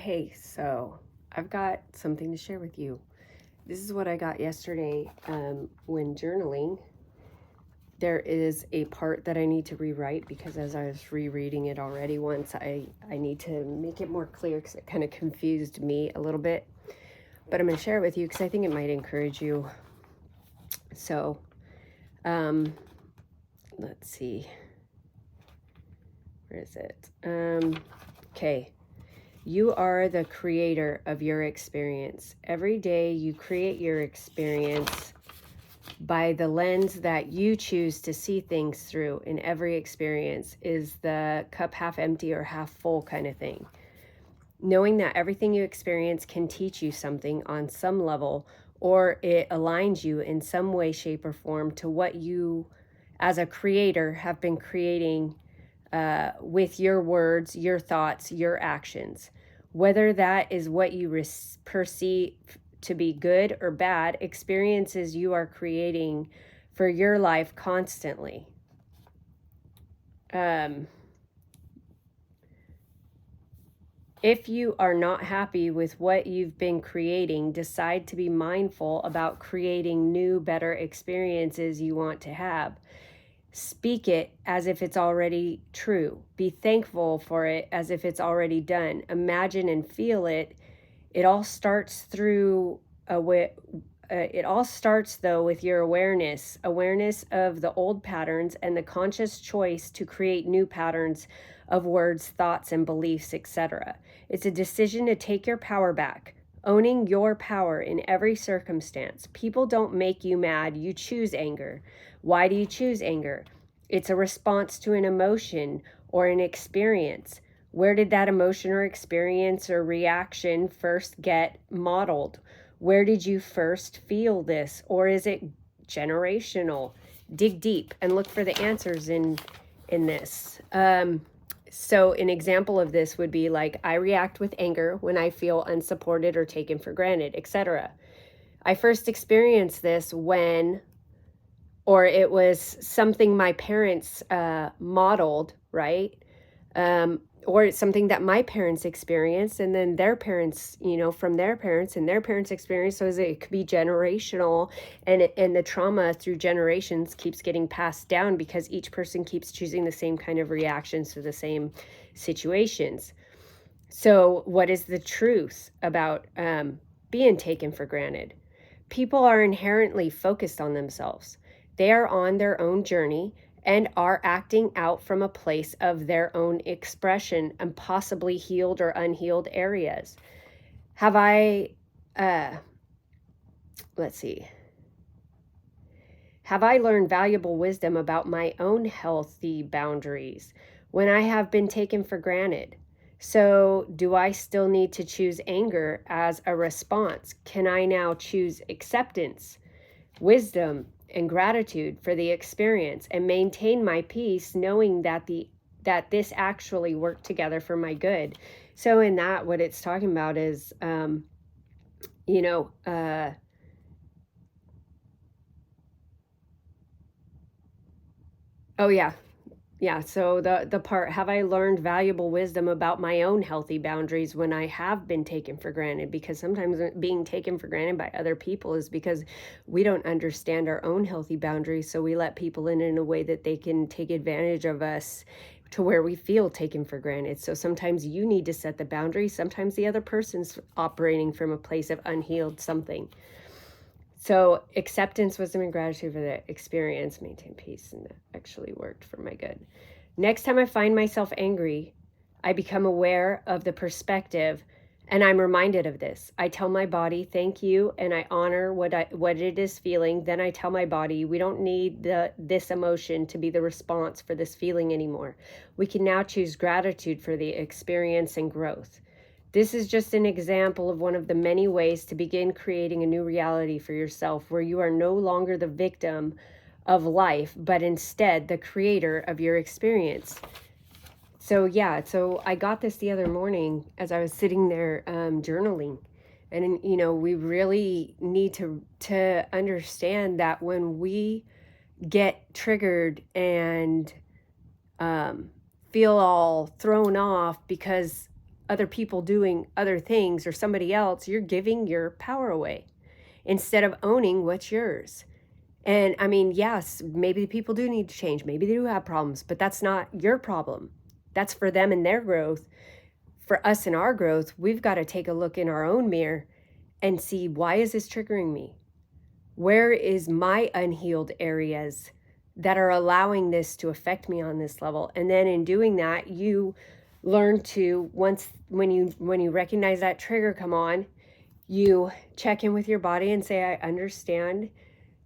Okay, so I've got something to share with you. This is what I got yesterday when journaling. There is a part that I need to rewrite because as I was rereading it already once, I need to make it more clear because it kind of confused me a little bit. But I'm going to share it with you because I think it might encourage you. So, let's see. Where is it? Okay. You are the creator of your experience. Every day you create your experience by the lens that you choose to see things through. In every experience is the cup half empty or half full kind of thing. Knowing that everything you experience can teach you something on some level, or it aligns you in some way, shape, or form to what you as a creator have been creating with your words, your thoughts, your actions. Whether that is what you perceive to be good or bad, experiences you are creating for your life constantly. If you are not happy with what you've been creating, decide to be mindful about creating new, better experiences you want to have. Speak it as if it's already true. Be thankful for it as if it's already done. Imagine and feel it. It all starts though with your awareness of the old patterns and the conscious choice to create new patterns of words, thoughts, and beliefs, etc. It's a decision to take your power back. Owning your power in every circumstance. People don't make you mad, you choose anger. Why do you choose anger? It's a response to an emotion or an experience. Where did that emotion or experience or reaction first get modeled? Where did you first feel this? Or is it generational? Dig deep and look for the answers in this. So an example of this would be like, I react with anger when I feel unsupported or taken for granted, etc. I first experienced this when, or it was something my parents modeled, right? Or it's something that my parents experienced and then their parents, from their parents and their parents' experience. So it could be generational, and the trauma through generations keeps getting passed down because each person keeps choosing the same kind of reactions to the same situations. So what is the truth about being taken for granted? People are inherently focused on themselves. They are on their own journey and are acting out from a place of their own expression and possibly healed or unhealed areas. Have I, have I learned valuable wisdom about my own healthy boundaries when I have been taken for granted? So do I still need to choose anger as a response? Can I now choose acceptance, wisdom, and gratitude for the experience and maintain my peace, knowing that this actually worked together for my good? So in that, what it's talking about is, oh yeah. Yeah, so the part, have I learned valuable wisdom about my own healthy boundaries when I have been taken for granted? Because sometimes being taken for granted by other people is because we don't understand our own healthy boundaries, so we let people in a way that they can take advantage of us to where we feel taken for granted. So sometimes you need to set the boundary, sometimes the other person's operating from a place of unhealed something. So acceptance, wisdom, and gratitude for the experience, maintain peace, and that actually worked for my good. Next time I find myself angry, I become aware of the perspective and I'm reminded of this. I tell my body, thank you, and I honor what it is feeling. Then I tell my body, we don't need this emotion to be the response for this feeling anymore. We can now choose gratitude for the experience and growth. This is just an example of one of the many ways to begin creating a new reality for yourself where you are no longer the victim of life, but instead the creator of your experience. So I got this the other morning as I was sitting there journaling. And, we really need to understand that when we get triggered and feel all thrown off because other people doing other things or somebody else, you're giving your power away instead of owning what's yours. And I mean, yes, maybe people do need to change. Maybe they do have problems, but that's not your problem. That's for them and their growth. For us and our growth, we've got to take a look in our own mirror and see, why is this triggering me? Where is my unhealed areas that are allowing this to affect me on this level? And then in doing that, you learn to, when you recognize that trigger come on, you check in with your body and say, I understand.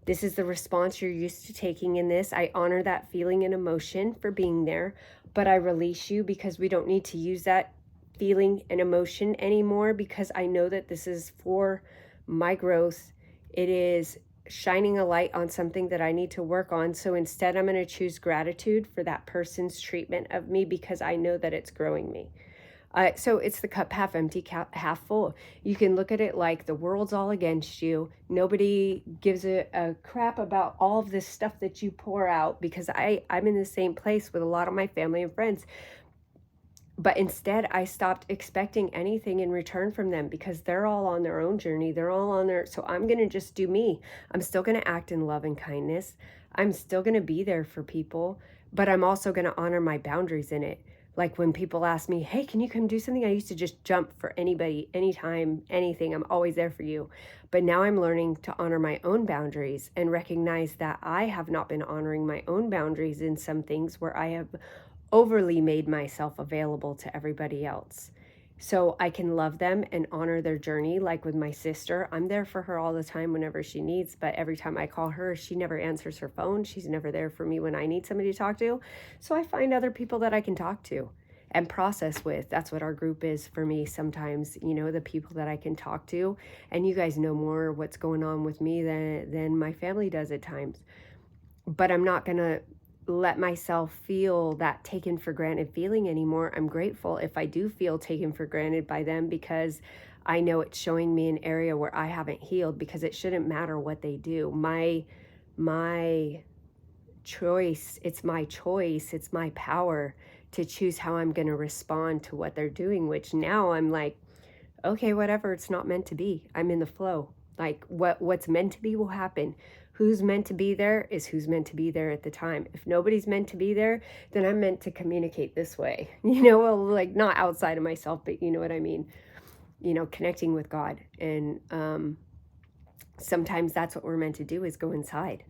This is the response you're used to taking in this. I honor that feeling and emotion for being there, but I release you because we don't need to use that feeling and emotion anymore, because I know that this is for my growth. It is shining a light on something that I need to work on. So instead, I'm going to choose gratitude for that person's treatment of me because I know that it's growing me. So it's the cup half empty, half full. You can look at it like the world's all against you. Nobody gives a crap about all of this stuff that you pour out, because I'm in the same place with a lot of my family and friends. But instead, I stopped expecting anything in return from them because they're all on their own journey. They're all on their, so I'm going to just do me. I'm still going to act in love and kindness. I'm still going to be there for people, but I'm also going to honor my boundaries in it. Like when people ask me, hey, can you come do something? I used to just jump for anybody, anytime, anything. I'm always there for you. But now I'm learning to honor my own boundaries and recognize that I have not been honoring my own boundaries in some things where I have overly made myself available to everybody else. So I can love them and honor their journey. Like with my sister, I'm there for her all the time whenever she needs, but every time I call her, she never answers her phone. She's never there for me when I need somebody to talk to. So I find other people that I can talk to and process with. That's what our group is for me sometimes, the people that I can talk to. And you guys know more what's going on with me than my family does at times. But I'm not going to let myself feel that taken for granted feeling anymore. I'm grateful if I do feel taken for granted by them, because I know it's showing me an area where I haven't healed, because it shouldn't matter what they do. My choice, it's my choice, it's my power to choose how I'm going to respond to what they're doing, which now I'm like, okay, whatever, it's not meant to be. I'm in the flow. Like what's meant to be will happen. Who's meant to be there is who's meant to be there at the time. If nobody's meant to be there, then I'm meant to communicate this way. Well, like not outside of myself, but you know what I mean? Connecting with God. And sometimes that's what we're meant to do, is go inside,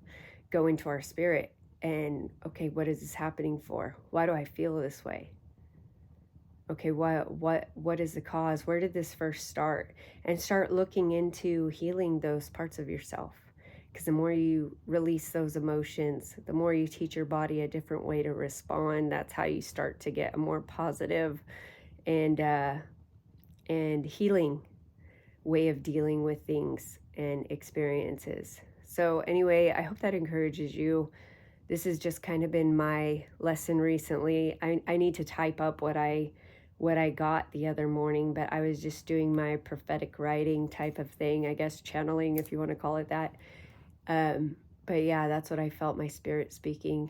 go into our spirit. And okay, what is this happening for? Why do I feel this way? Okay, what is the cause? Where did this first start? And start looking into healing those parts of yourself. Because the more you release those emotions, the more you teach your body a different way to respond. That's how you start to get a more positive and healing way of dealing with things and experiences. So anyway, I hope that encourages you. This has just kind of been my lesson recently. I need to type up what I got the other morning, but I was just doing my prophetic writing type of thing, I guess channeling, if you want to call it that. But yeah, that's what I felt my spirit speaking.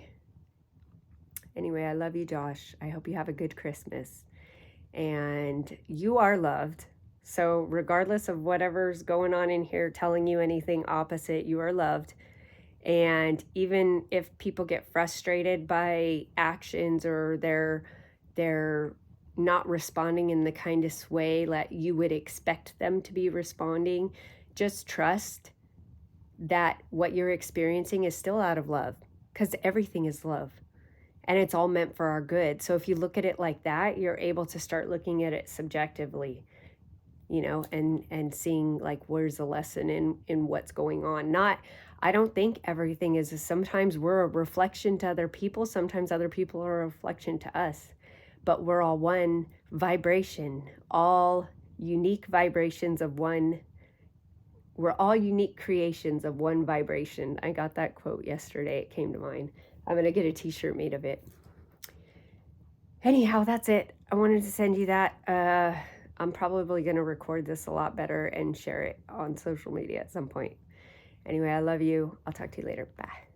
Anyway, I love you, Josh. I hope you have a good Christmas. And you are loved. So regardless of whatever's going on in here telling you anything opposite, you are loved. And even if people get frustrated by actions, or they're not responding in the kindest way that you would expect them to be responding, just trust that what you're experiencing is still out of love, because everything is love and it's all meant for our good. So if you look at it like that, you're able to start looking at it subjectively, and seeing like, where's the lesson in what's going on. I don't think everything is. Sometimes we're a reflection to other people. Sometimes other people are a reflection to us, but we're all one vibration, all unique vibrations of one. We're all unique creations of one vibration. I got that quote yesterday. It came to mind. I'm going to get a t-shirt made of it. Anyhow, that's it. I wanted to send you that. I'm probably going to record this a lot better and share it on social media at some point. Anyway, I love you. I'll talk to you later. Bye.